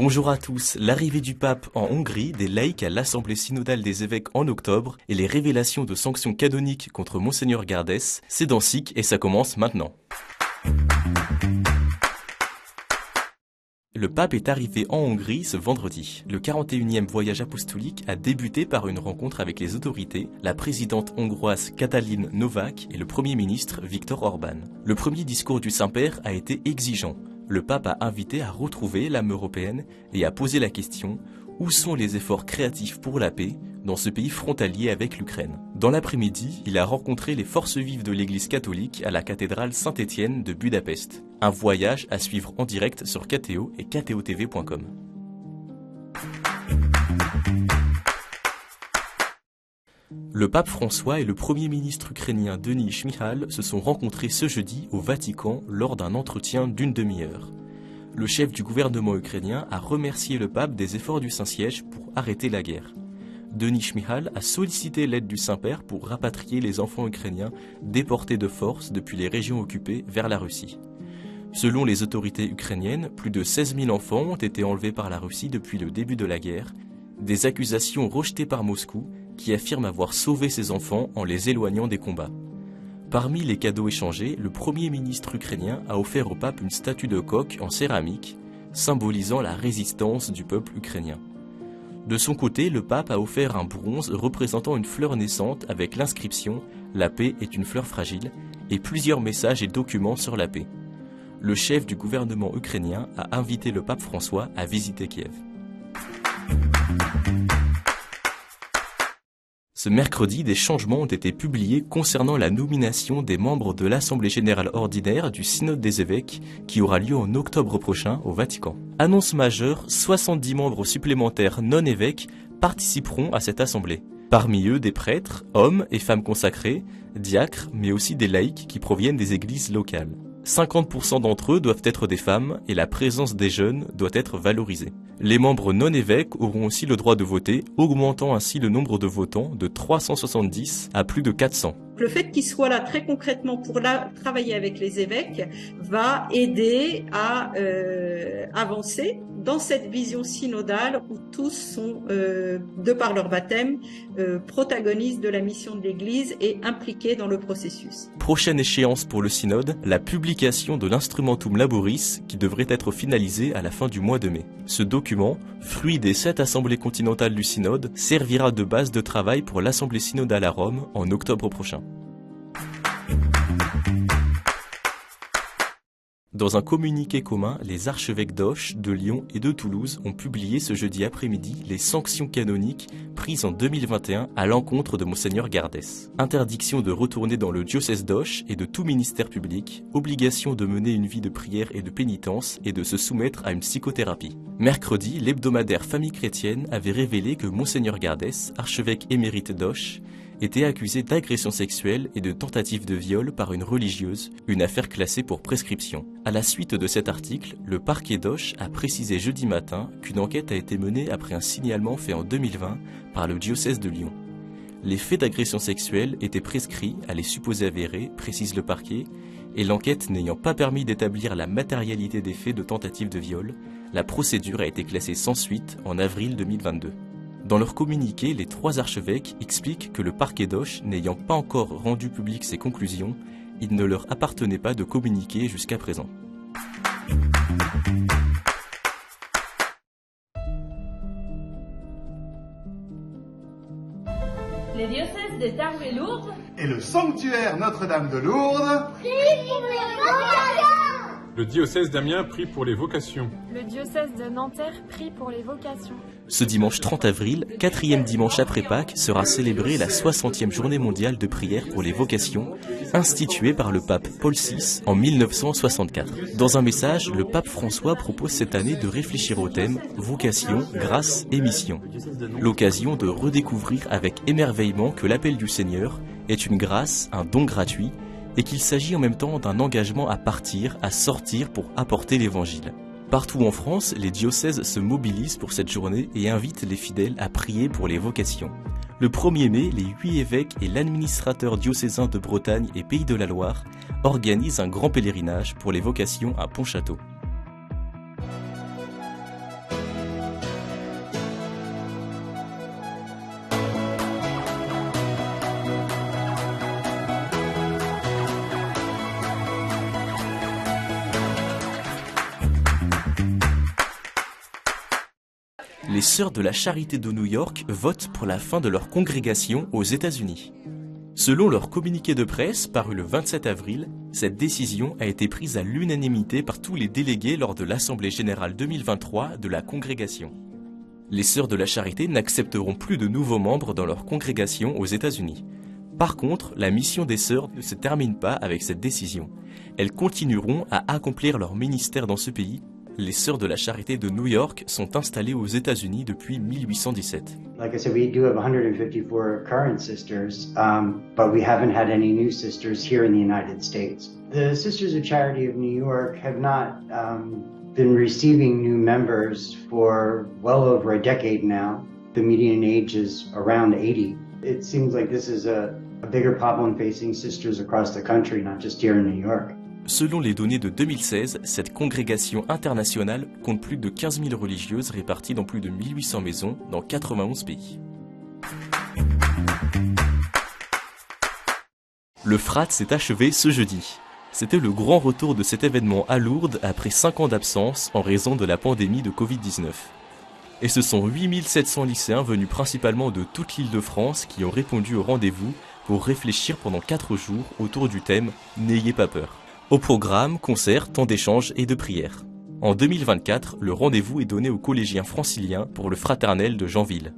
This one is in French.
Bonjour à tous. L'arrivée du pape en Hongrie, des laïcs à l'Assemblée synodale des évêques en octobre et les révélations de sanctions canoniques contre Monseigneur Gardès, c'est dans SIC et ça commence maintenant. Le pape est arrivé en Hongrie ce vendredi. Le 41e voyage apostolique a débuté par une rencontre avec les autorités, la présidente hongroise Katalin Novák et le premier ministre Viktor Orbán. Le premier discours du Saint-Père a été exigeant. Le pape a invité à retrouver l'âme européenne et a posé la question « Où sont les efforts créatifs pour la paix ?» dans ce pays frontalier avec l'Ukraine. Dans l'après-midi, il a rencontré les forces vives de l'Église catholique à la cathédrale Saint-Étienne de Budapest. Un voyage à suivre en direct sur KTO et ktotv.com. Le pape François et le premier ministre ukrainien Denis Shmyhal se sont rencontrés ce jeudi au Vatican lors d'un entretien d'une demi-heure. Le chef du gouvernement ukrainien a remercié le pape des efforts du Saint-Siège pour arrêter la guerre. Denis Shmyhal a sollicité l'aide du Saint-Père pour rapatrier les enfants ukrainiens déportés de force depuis les régions occupées vers la Russie. Selon les autorités ukrainiennes, plus de 16 000 enfants ont été enlevés par la Russie depuis le début de la guerre, des accusations rejetées par Moscou qui affirme avoir sauvé ces enfants en les éloignant des combats. Parmi les cadeaux échangés, le Premier ministre ukrainien a offert au pape une statue de coq en céramique, symbolisant la résistance du peuple ukrainien. De son côté, le pape a offert un bronze représentant une fleur naissante avec l'inscription « La paix est une fleur fragile » et plusieurs messages et documents sur la paix. Le chef du gouvernement ukrainien a invité le pape François à visiter Kiev. Ce mercredi, des changements ont été publiés concernant la nomination des membres de l'Assemblée générale ordinaire du Synode des évêques qui aura lieu en octobre prochain au Vatican. Annonce majeure, 70 membres supplémentaires non-évêques participeront à cette assemblée. Parmi eux, des prêtres, hommes et femmes consacrés, diacres, mais aussi des laïcs qui proviennent des églises locales. 50% d'entre eux doivent être des femmes et la présence des jeunes doit être valorisée. Les membres non-évêques auront aussi le droit de voter, augmentant ainsi le nombre de votants de 370 à plus de 400. Le fait qu'ils soient là très concrètement pour travailler avec les évêques va aider à avancer dans cette vision synodale où tous sont, de par leur baptême, protagonistes de la mission de l'Église et impliqués dans le processus. Prochaine échéance pour le synode, la publication de l'Instrumentum Laboris qui devrait être finalisé à la fin du mois de mai. Ce document, fruit des 7 assemblées continentales du synode, servira de base de travail pour l'Assemblée synodale à Rome en octobre prochain. Dans un communiqué commun, les archevêques d'Auch, de Lyon et de Toulouse ont publié ce jeudi après-midi les sanctions canoniques prises en 2021 à l'encontre de Monseigneur Gardès. Interdiction de retourner dans le diocèse d'Auch et de tout ministère public, obligation de mener une vie de prière et de pénitence et de se soumettre à une psychothérapie. Mercredi, l'hebdomadaire Famille chrétienne avait révélé que Monseigneur Gardès, archevêque émérite d'Auch, était accusé d'agression sexuelle et de tentative de viol par une religieuse, une affaire classée pour prescription. À la suite de cet article, le parquet d'Auch a précisé jeudi matin qu'une enquête a été menée après un signalement fait en 2020 par le diocèse de Lyon. Les faits d'agression sexuelle étaient prescrits à les supposés avérés, précise le parquet, et l'enquête n'ayant pas permis d'établir la matérialité des faits de tentative de viol, la procédure a été classée sans suite en avril 2022. Dans leur communiqué, les 3 archevêques expliquent que le parquet d'Auch n'ayant pas encore rendu public ses conclusions, il ne leur appartenait pas de communiquer jusqu'à présent. Les diocèses de Tarbes et Lourdes et le sanctuaire Notre-Dame de Lourdes prie pour les vocations. Le diocèse d'Amiens prie pour les vocations. Le diocèse de Nanterre prie pour les vocations. Ce dimanche 30 avril, 4e dimanche après Pâques, sera célébrée la 60e journée mondiale de prière pour les vocations, instituée par le pape Paul VI en 1964. Dans un message, le pape François propose cette année de réfléchir au thème « Vocation, grâce et mission ». L'occasion de redécouvrir avec émerveillement que l'appel du Seigneur est une grâce, un don gratuit, et qu'il s'agit en même temps d'un engagement à partir, à sortir pour apporter l'Évangile. Partout en France, les diocèses se mobilisent pour cette journée et invitent les fidèles à prier pour les vocations. Le 1er mai, les 8 évêques et l'administrateur diocésain de Bretagne et Pays de la Loire organisent un grand pèlerinage pour les vocations à Pontchâteau. Les Sœurs de la Charité de New York votent pour la fin de leur congrégation aux États-Unis. Selon leur communiqué de presse paru le 27 avril, cette décision a été prise à l'unanimité par tous les délégués lors de l'Assemblée générale 2023 de la congrégation. Les Sœurs de la Charité n'accepteront plus de nouveaux membres dans leur congrégation aux États-Unis. Par contre, la mission des Sœurs ne se termine pas avec cette décision. Elles continueront à accomplir leur ministère dans ce pays. Les Sœurs de la Charité de New York sont installées aux États-Unis depuis 1817. Like I said, we do have 154 current sisters, but we haven't had any new sisters here in the United States. The Sisters of Charity of New York have not been receiving new members for well over a decade now. The median age is around 80. It seems like this is a bigger problem facing sisters across the country, not just here in New York. Selon les données de 2016, cette congrégation internationale compte plus de 15 000 religieuses réparties dans plus de 1800 maisons dans 91 pays. Le Frat s'est achevé ce jeudi. C'était le grand retour de cet événement à Lourdes après 5 ans d'absence en raison de la pandémie de Covid-19. Et ce sont 8700 lycéens venus principalement de toute l'Île-de-France qui ont répondu au rendez-vous pour réfléchir pendant 4 jours autour du thème « N'ayez pas peur ». Au programme, concerts, temps d'échange et de prières. En 2024, le rendez-vous est donné aux collégiens franciliens pour le fraternel de Janville.